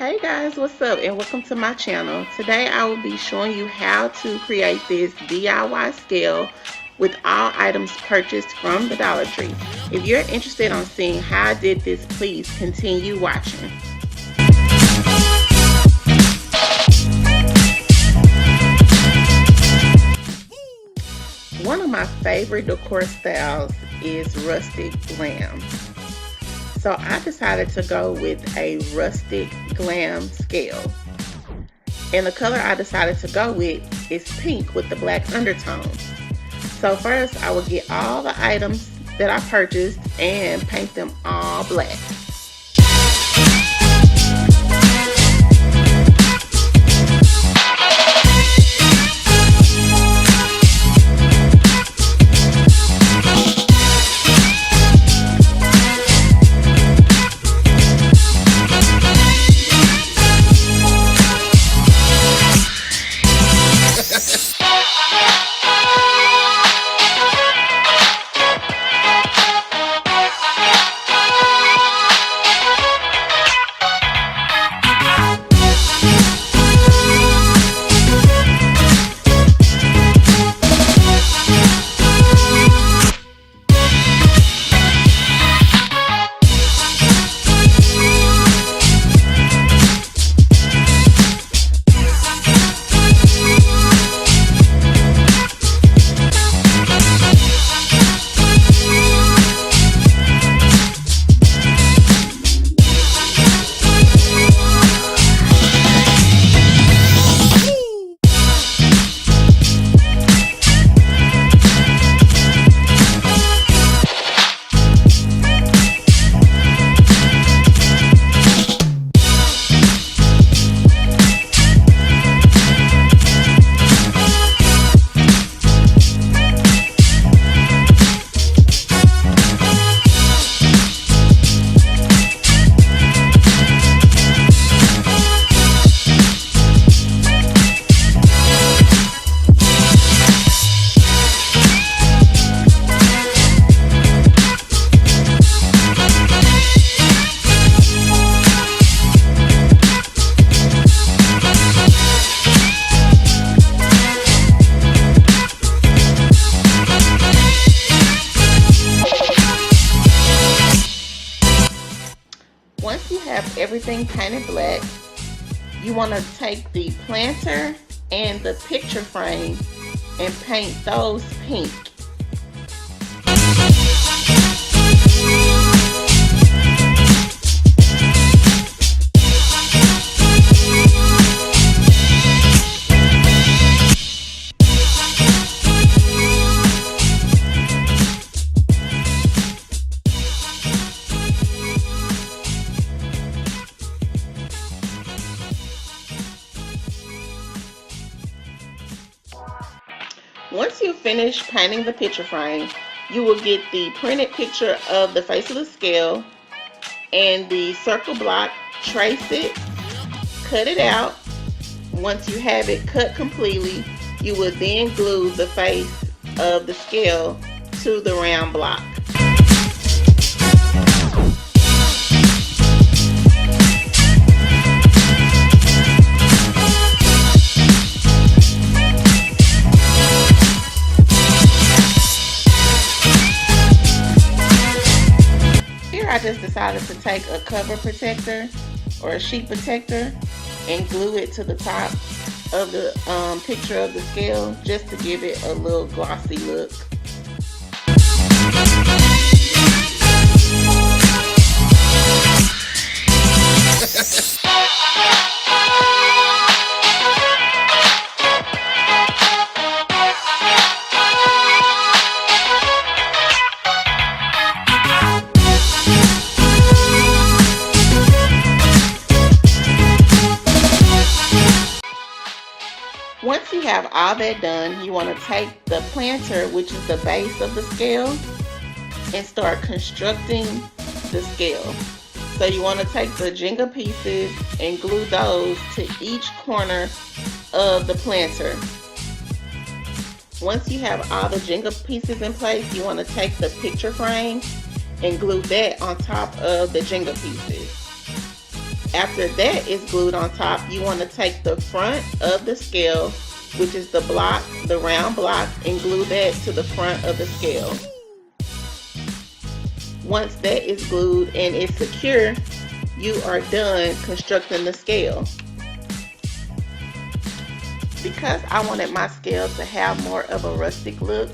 Hey guys, what's up and welcome to my channel. Today I will be showing you how to create this DIY scale with all items purchased from the Dollar Tree. If you're interested in seeing how I did this, please continue watching. One of my favorite decor styles is rustic glam. So I decided to go with a rustic glam scale. And the color I decided to go with is pink with the black undertone. So first I will get all the items that I purchased and paint them all black. Once you have everything painted black, you want to take the planter and the picture frame and paint those pink. Once you finish painting the picture frame, you will get the printed picture of the face of the scale and the circle block, trace it, cut it out. Once you have it cut completely, you will then glue the face of the scale to the round block. I just decided to take a cover protector or a sheet protector and glue it to the top of the picture of the scale just to give it a little glossy look. Once you have all that done, you want to take the planter, which is the base of the scale, and start constructing the scale. So you want to take the Jenga pieces and glue those to each corner of the planter. Once you have all the Jenga pieces in place, you want to take the picture frame and glue that on top of the Jenga pieces. After that is glued on top, you want to take the front of the scale, which is the block, the round block, and glue that to the front of the scale. Once that is glued and it's secure, you are done constructing the scale. Because I wanted my scale to have more of a rustic look,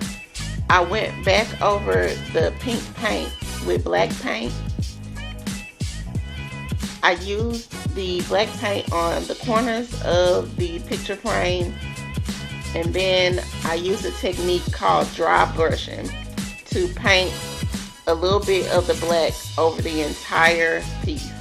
I went back over the pink paint with black paint. I used the black paint on the corners of the picture frame, and then I used a technique called dry brushing to paint a little bit of the black over the entire piece.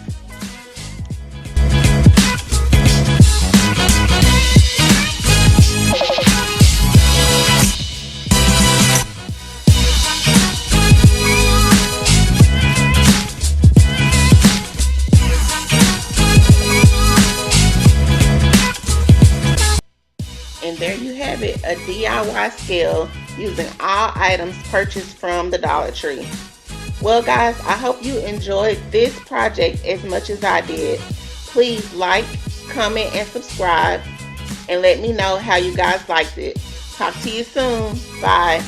And there you have it, a DIY scale using all items purchased from the Dollar Tree. Well guys, I hope you enjoyed this project as much as I did. Please like, comment, and subscribe, and let me know how you guys liked it. Talk to you soon. Bye.